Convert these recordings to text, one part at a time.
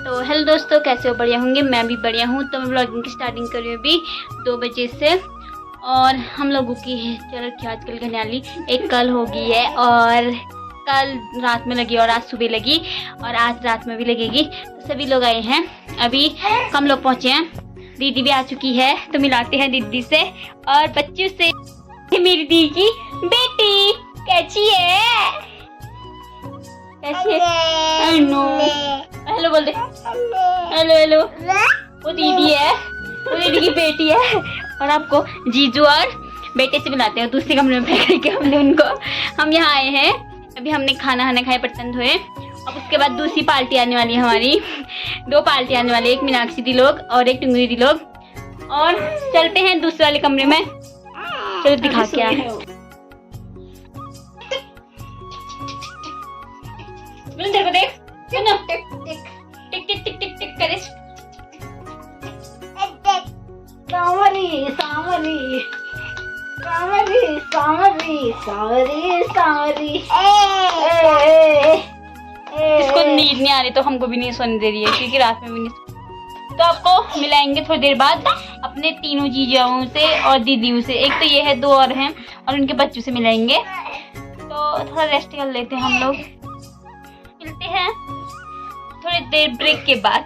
तो हेलो दोस्तों, कैसे हो? बढ़िया होंगे। मैं भी बढ़िया हूँ। तो मैं ब्लॉगिंग की स्टार्टिंग कर रही हूँ अभी 2 बजे से। और हम लोगों की चलो क्या आजकल घने वाली एक कल हो गई है, और कल रात में लगी और आज सुबह लगी और आज रात में भी लगेगी। तो सभी लोग आए हैं, अभी कम लोग पहुँचे हैं। दीदी भी आ चुकी है, तो मिलाते हैं दीदी से और बच्चों से। मेरी दीदी की बेटी कैसी है? कैसी है? हेलो बोल दे। Hello hello. वो दीदी है, वो दीदी की बेटी है। और आपको जीजू और बेटे से मिलाते हैं दूसरे कमरे में फेंक करके हमने उनको। हम यहाँ आए हैं, अभी हमने खाना खाए, बर्तन धोए। अब उसके बाद दूसरी पार्टी आने वाली है हमारी। 2 पार्टी आने वाली है, एक मीनाक्षी दी लोग और एक टुंगरी दी लोग। और चलते हैं दूसरे वाले कमरे में। चलो दिखा क्या है। तेरे को देख, टिक टिक टिक टिक टिक टिक करे। सावरी सावरी सावरी सावरी सावरी सावरी। इसको नींद नहीं आ रही तो हमको भी नहीं सोने दे रही है, क्योंकि रात में भी नहीं। तो आपको मिलाएंगे थोड़ी देर बाद अपने तीनों जीजाओं से और दीदियों से। एक तो ये है, 2 और हैं, और उनके बच्चों से मिलाएंगे। तो थोड़ा रेस्ट कर लेते हैं हम लोग। मिलते हैं थोड़ी देर ब्रेक के बाद।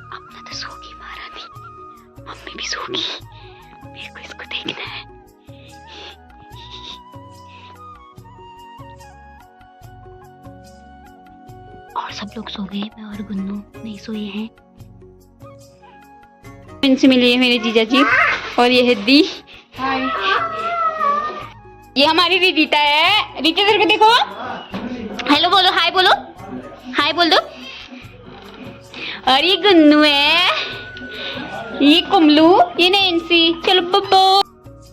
अपना तो सोगी महारानी, मम्मी भी सोगी, मेरे को इसको देखना है। और सब लोग सो गए, मैं और गुन्नू नहीं सोए हैं। इनसे मिले हैं मेरे जीजा जी, और ये है दी। हाय, ये हमारी रीता है। रीता तेरे को देखो, हेलो बोलो, हाय बोलो, हाय बोल दो। और ये गुन्नू है, ये कुमलू, ये नैन्सी। चलो बब्बो।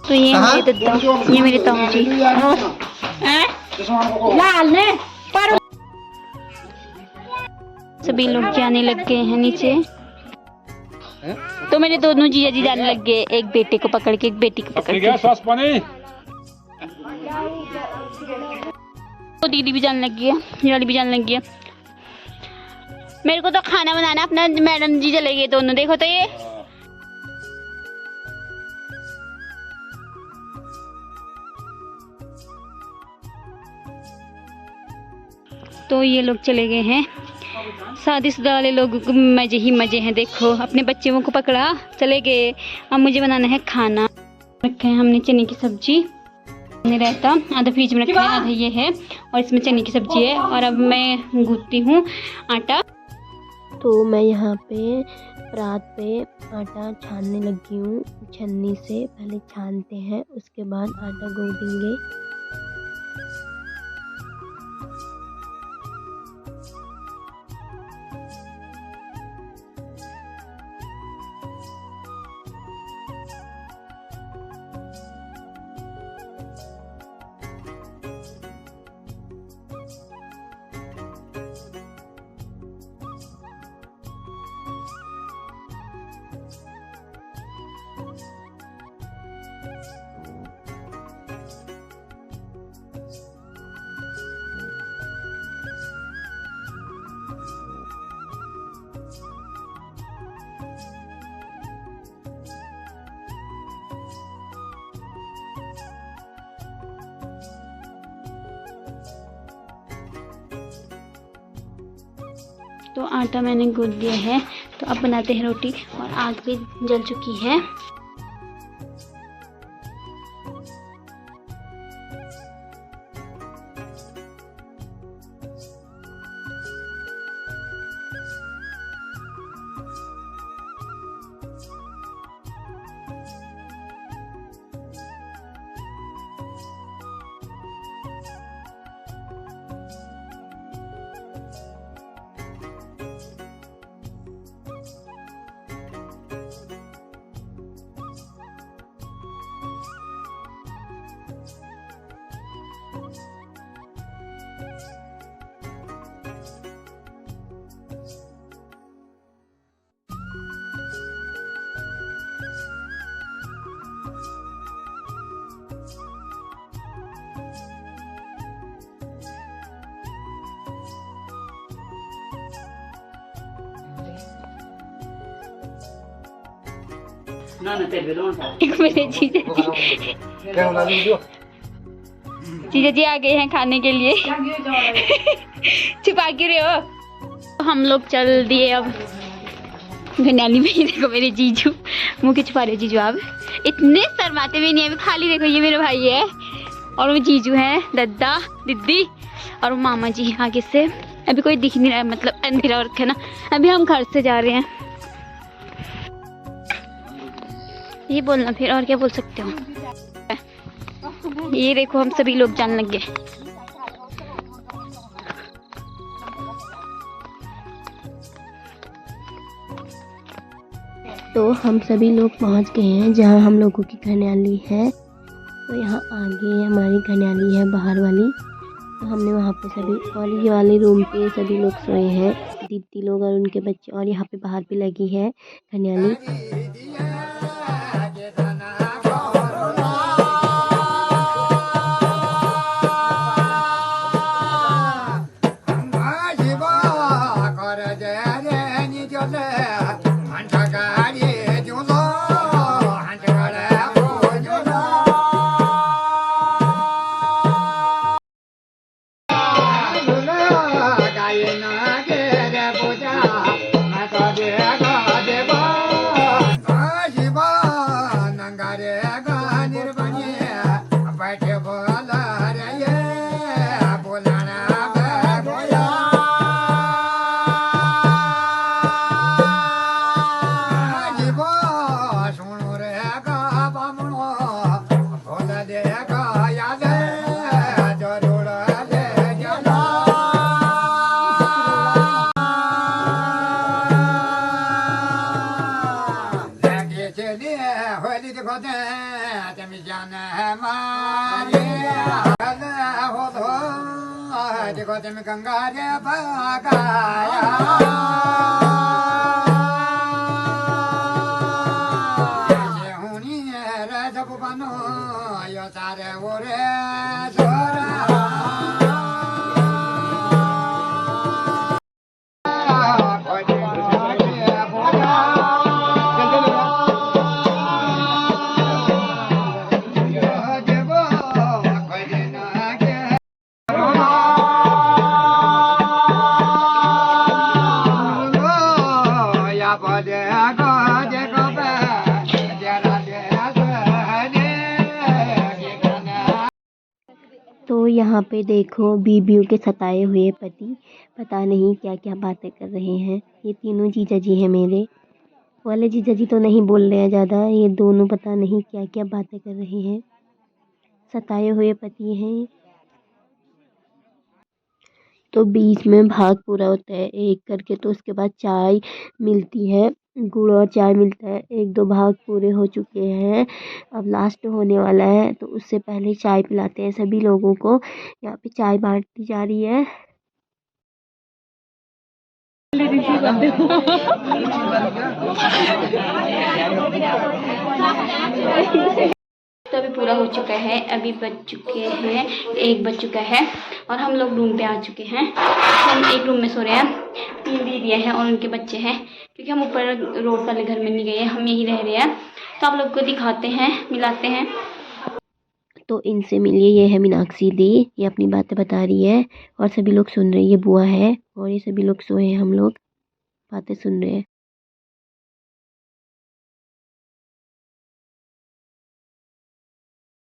तो ये मेरे दद्दा, ये मेरे ताऊ जी। लाल ने पर सभी लोग जाने लग गए हैं नीचे। तो मेरे दोनों जीजा जी जाने लग गए, एक बेटे को पकड़ के, एक बेटी को पकड़ के। तो दीदी भी जाने लग गई है, ये वाली भी जाने लग गई है। मेरे को तो खाना बनाना अपना, मैडम जी चले गए दोनों। देखो तो ये तो ये लोग चले गए हैं। शादीशुदा वाले लोग मजे ही मजे हैं। देखो अपने बच्चों को पकड़ा, चले गए। अब मुझे बनाना है खाना। रखे हैं हमने चने की सब्जी, नहीं रहता, आधा फ्रिज में रखा है, आधा ये है, और इसमें चने की सब्जी है। और अब मैं गूंथती हूँ आटा। तो मैं यहाँ पे परात पे आटा छानने लगी हूँ। छन्नी से पहले छानते हैं, उसके बाद आटा गूंदेंगे। तो आटा मैंने गूंथ दिया है, तो अब बनाते हैं रोटी। और आग भी जल चुकी है। एक मेरे जीजा जी आ गए हैं खाने के लिए। छुपा के रहे हो। तो हम लोग चल दिए अब घनियाली में। ही देखो मेरे जीजू मुँह के छुपा रहे। जीजू आप इतने शर्माते भी नहीं है। खाली देखो ये मेरे भाई है और वो जीजू हैं, दद्दा दीदी और मामा जी आगे से। अभी कोई दिख नहीं रहा है, मतलब अंधेरा और रखे ना। अभी हम घर से जा रहे हैं। ये बोलना फिर और क्या बोल सकते हो। ये देखो हम सभी लोग जाने लग गए। तो हम सभी लोग पहुंच गए हैं जहां हम लोगों की घनियाली है। तो यहाँ आगे हमारी घनियाली है बाहर वाली। तो हमने वहाँ पे सभी, और ये वाले रूम पे सभी लोग सोए हैं, दीदी लोग और उनके बच्चे। और यहाँ पे बाहर भी लगी है घनियाली। गंगा रे भगाया हुनी रे जब बनो यो सारे ओरे छोरा तो यहाँ पे देखो बीबियों के सताए हुए पति पता नहीं क्या क्या बातें कर रहे हैं। ये तीनों जीजा जी हैं मेरे। वाले जीजा जी तो नहीं बोल रहे हैं ज़्यादा, ये दोनों पता नहीं क्या क्या बातें कर रहे हैं। सताए हुए पति हैं। तो बीच में भाग पूरा होता है एक करके, तो उसके बाद चाय मिलती है, गुड़ और चाय मिलता है। एक दो भाग पूरे हो चुके हैं, अब लास्ट होने वाला है। तो उससे पहले चाय पिलाते हैं सभी लोगों को। यहाँ पे चाय बांटी जा रही है। तो अभी पूरा हो चुका है। अभी बज चुके हैं 1 बज चुका है और हम लोग रूम पे आ चुके हैं। हम एक रूम में सो रहे हैं। 3 दीदियाँ हैं और उनके बच्चे हैं, क्योंकि हम ऊपर रोड वाले घर में नहीं गए, हम यहीं रह रहे हैं। तो आप लोग को दिखाते हैं, मिलाते हैं। तो इनसे मिलिए, ये है मीनाक्षी दी, ये अपनी बातें बता रही है और सभी लोग सुन रहे हैं। ये बुआ है और ये सभी लोग सोए हैं, हम लोग बातें सुन रहे हैं।